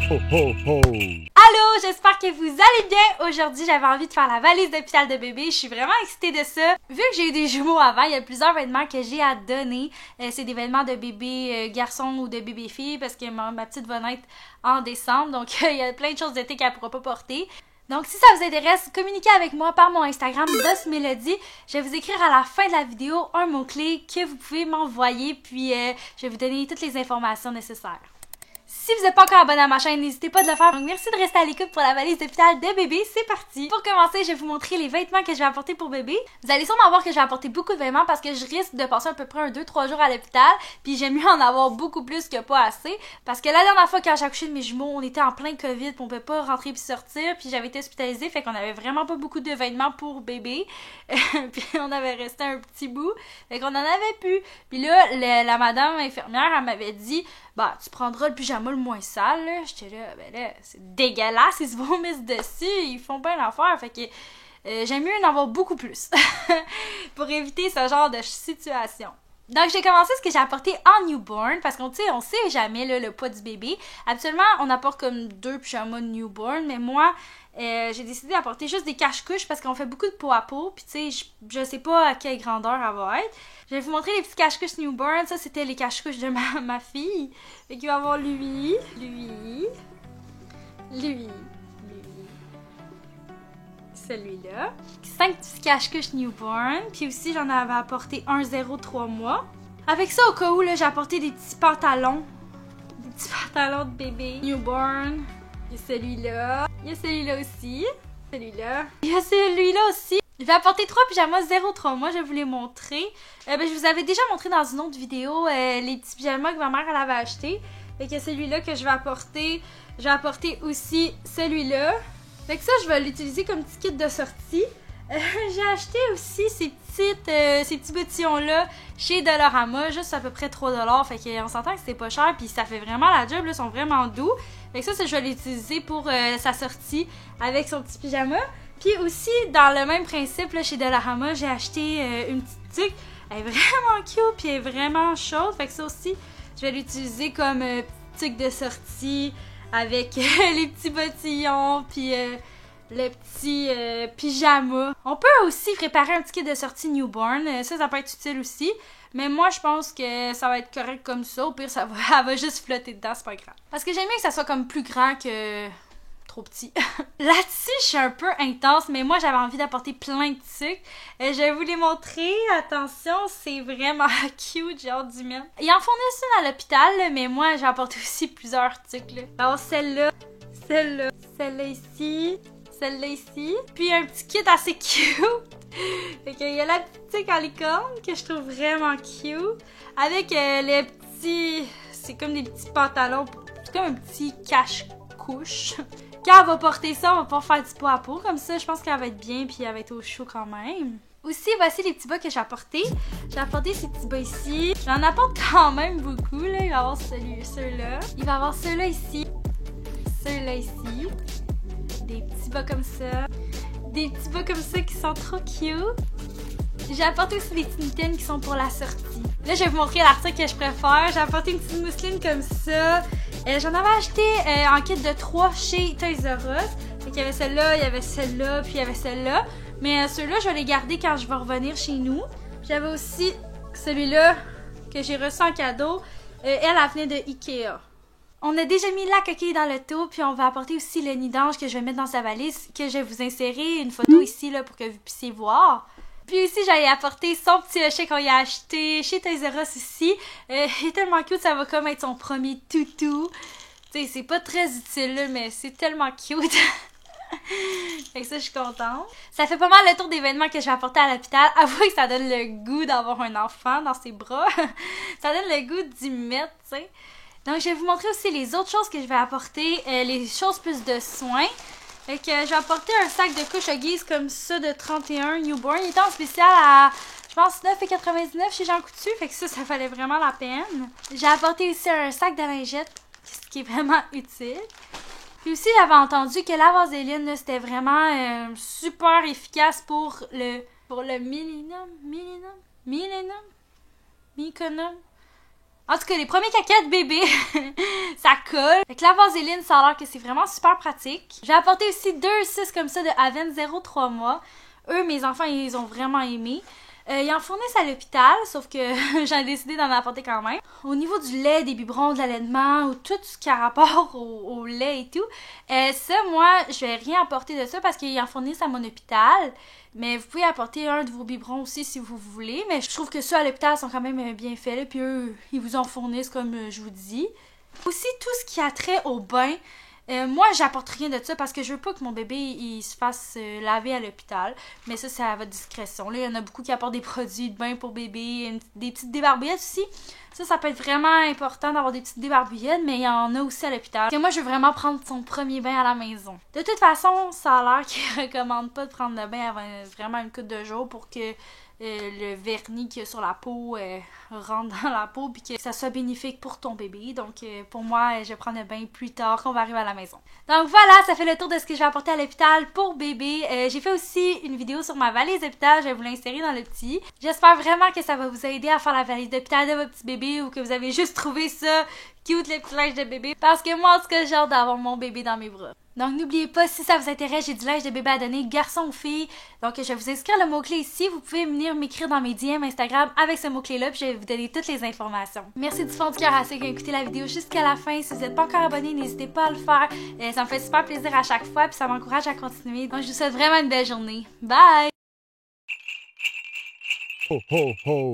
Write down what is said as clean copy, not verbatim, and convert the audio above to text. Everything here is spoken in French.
Ho, ho, ho. Allô, j'espère que vous allez bien. Aujourd'hui, j'avais envie de faire la valise d'hôpital de bébé. Je suis vraiment excitée de ça. Vu que j'ai eu des jumeaux avant, il y a plusieurs vêtements que j'ai à donner. C'est des vêtements de bébé garçon ou de bébé fille parce que ma petite va naître en décembre. Donc, il y a plein de choses d'été qu'elle pourra pas porter. Donc, si ça vous intéresse, communiquez avec moi par mon Instagram Boss Melody. Je vais vous écrire à la fin de la vidéo un mot-clé que vous pouvez m'envoyer. Puis, je vais vous donner toutes les informations nécessaires. Si vous n'êtes pas encore abonné à ma chaîne, n'hésitez pas de le faire. Donc, merci de rester à l'écoute pour la valise d'hôpital de bébé. C'est parti! Pour commencer, je vais vous montrer les vêtements que je vais apporter pour bébé. Vous allez sûrement voir que je vais apporter beaucoup de vêtements parce que je risque de passer à peu près 2-3 jours à l'hôpital. Puis j'aime mieux en avoir beaucoup plus que pas assez. Parce que la dernière fois quand j'ai accouché de mes jumeaux, on était en plein COVID, puis on pouvait pas rentrer puis sortir. Puis j'avais été hospitalisée, fait qu'on avait vraiment pas beaucoup de vêtements pour bébé. Puis on avait resté un petit bout. Fait qu'on en avait plus. Puis là, la madame infirmière, elle m'avait dit... Bah, tu prendras le pyjama le moins sale, là. J'étais là, ben là, c'est dégueulasse, ils se vomissent dessus, ils font pas l'affaire, fait que j'aime mieux en avoir beaucoup plus pour éviter ce genre de situation. Donc, j'ai commencé ce que j'ai apporté en newborn, parce qu'on sait jamais là, le poids du bébé. Habituellement, on apporte comme 2 pyjamas de newborn, mais moi, j'ai décidé d'apporter juste des cache-couches parce qu'on fait beaucoup de peau à peau, puis tu sais, je sais pas à quelle grandeur elle va être. Je vais vous montrer les petits cache-couches newborn. Ça, c'était les cache-couches de ma fille. Fait qu'il va y avoir lui, celui-là. 5 petits cache-couches newborn. Puis aussi, j'en avais apporté un 0-3 mois. Avec ça, au cas où, là, j'ai apporté des petits pantalons. Des petits pantalons de bébé newborn. Il y a celui-là. Il y a celui-là aussi. Celui-là. Il y a celui-là aussi. Je vais apporter 3 pyjamas 0-3 mois, je vais vous les montrer. Je vous avais déjà montré dans une autre vidéo les petits pyjamas que ma mère elle avait achetés. Fait que celui-là que je vais apporter. Je vais apporter aussi celui-là. Fait que ça, je vais l'utiliser comme petit kit de sortie. J'ai acheté aussi ces petits bottillons-là chez Dollarama, juste à peu près 3$. Fait qu'on s'entend que c'est pas cher, puis ça fait vraiment la job, là, ils sont vraiment doux. Fait que ça je vais l'utiliser pour sa sortie avec son petit pyjama. Puis aussi, dans le même principe, là, chez Dollarama, j'ai acheté une petite tuque. Elle est vraiment cute, puis elle est vraiment chaude. Fait que ça aussi, je vais l'utiliser comme petite tuque de sortie avec les petits bottillons, puis le petit pyjama. On peut aussi préparer un petit kit de sortie newborn. Ça peut être utile aussi. Mais moi, je pense que ça va être correct comme ça. Au pire, elle va juste flotter dedans, c'est pas grave. Parce que j'aime bien que ça soit comme plus grand que... trop petit. Là-dessus, je suis un peu intense, mais moi, j'avais envie d'apporter plein de trucs. Je vais vous les montrer. Attention, c'est vraiment cute, j'ai hâte d'y mettre. Ils en fournissent une à l'hôpital, mais moi, j'ai apporté aussi plusieurs trucs. Là. Alors, celle-là, celle-là ici, celle-là ici. Puis un petit kit assez cute. Fait qu'il y a la petite tique en licorne que je trouve vraiment cute. Avec les petits... C'est comme des petits pantalons. C'est comme un petit cache-couche. Quand elle va porter ça, on va pouvoir faire du pot à peau. Comme ça, je pense qu'elle va être bien puis elle va être au chaud quand même. Aussi, voici les petits bas que j'ai apportés. J'ai apporté ces petits bas ici. J'en apporte quand même beaucoup. Là. Il va y avoir ceux-là. Il va y avoir ceux-là ici. Ceux-là ici. Des petits bas comme ça. Des petits bas comme ça qui sont trop cute. J'ai apporté aussi des petites mitaines qui sont pour la sortie. Là, je vais vous montrer l'article que je préfère. J'ai apporté une petite mousseline comme ça. J'en avais acheté en kit de 3 chez Toys R Us. Fait qu'il y avait celle-là, il y avait celle-là, puis il y avait celle-là. Mais ceux-là, je vais les garder quand je vais revenir chez nous. J'avais aussi celui-là que j'ai reçu en cadeau. Elle venait de Ikea. On a déjà mis la coquille dans le tout, puis on va apporter aussi le nid d'ange que je vais mettre dans sa valise, que je vais vous insérer une photo ici là, pour que vous puissiez voir. Puis aussi, j'allais apporter son petit hochet qu'on y a acheté chez Toys R Us aussi. Il est tellement cute, ça va comme être son premier toutou. Tu sais, c'est pas très utile là, mais c'est tellement cute. Fait que ça, je suis contente. Ça fait pas mal le tour des vêtements que je vais apporter à l'hôpital. Avouez que ça donne le goût d'avoir un enfant dans ses bras. Ça donne le goût d'y mettre, tu sais. Donc, je vais vous montrer aussi les autres choses que je vais apporter, les choses plus de soins. Fait que je vais apporter un sac de couches Huggies comme ça de 31 newborn. Il était en spécial à, je pense, 9,99 chez Jean Coutu. Fait que ça valait vraiment la peine. J'ai apporté aussi un sac de lingettes, ce qui est vraiment utile. Puis aussi, j'avais entendu que la vaseline, c'était vraiment super efficace pour le millénium. En tout cas, les premiers caca de bébé, ça colle. Avec la vaseline, ça a l'air que c'est vraiment super pratique. J'ai apporté aussi 2 suces comme ça de Aven 0-3 mois. Eux, mes enfants, ils ont vraiment aimé. Ils en fournissent à l'hôpital, sauf que j'ai décidé d'en apporter quand même. Au niveau du lait, des biberons, de l'allaitement, ou tout ce qui a rapport au lait et tout, ça, moi, je vais rien apporter de ça parce qu'ils en fournissent à mon hôpital. Mais vous pouvez apporter un de vos biberons aussi si vous voulez. Mais je trouve que ceux à l'hôpital sont quand même bien faits, là, puis eux, ils vous en fournissent comme je vous dis. Aussi, tout ce qui a trait au bain. Moi, j'apporte rien de ça parce que je veux pas que mon bébé il se fasse laver à l'hôpital. Mais ça, c'est à votre discrétion. Là, il y en a beaucoup qui apportent des produits de bain pour bébé, des petites débarbouillettes aussi. Ça peut être vraiment important d'avoir des petites débarbouillettes, mais il y en a aussi à l'hôpital. Parce que moi, je veux vraiment prendre son premier bain à la maison. De toute façon, ça a l'air qu'ils recommandent pas de prendre le bain avant vraiment une couple de jours pour que le vernis qu'il y a sur la peau rentre dans la peau puis que ça soit bénéfique pour ton bébé. Donc pour moi, je vais prendre le bain plus tard quand on va arriver à la maison. Donc voilà, ça fait le tour de ce que je vais apporter à l'hôpital pour bébé. J'ai fait aussi une vidéo sur ma valise d'hôpital, je vais vous l'insérer dans le petit. J'espère vraiment que ça va vous aider à faire la valise d'hôpital de votre petit bébé ou que vous avez juste trouvé ça cute, les petits linges de bébé. Parce que moi, en tout cas, j'ai hâte d'avoir mon bébé dans mes bras. Donc n'oubliez pas, si ça vous intéresse, j'ai du linge de bébé à donner, garçon ou fille. Donc je vais vous inscrire le mot-clé ici. Vous pouvez venir m'écrire dans mes DM Instagram avec ce mot-clé-là, puis je vais vous donner toutes les informations. Merci du fond du cœur à ceux qui ont écouté la vidéo jusqu'à la fin. Si vous n'êtes pas encore abonné, n'hésitez pas à le faire. Ça me fait super plaisir à chaque fois, puis ça m'encourage à continuer. Donc je vous souhaite vraiment une belle journée. Bye! Ho, ho, ho.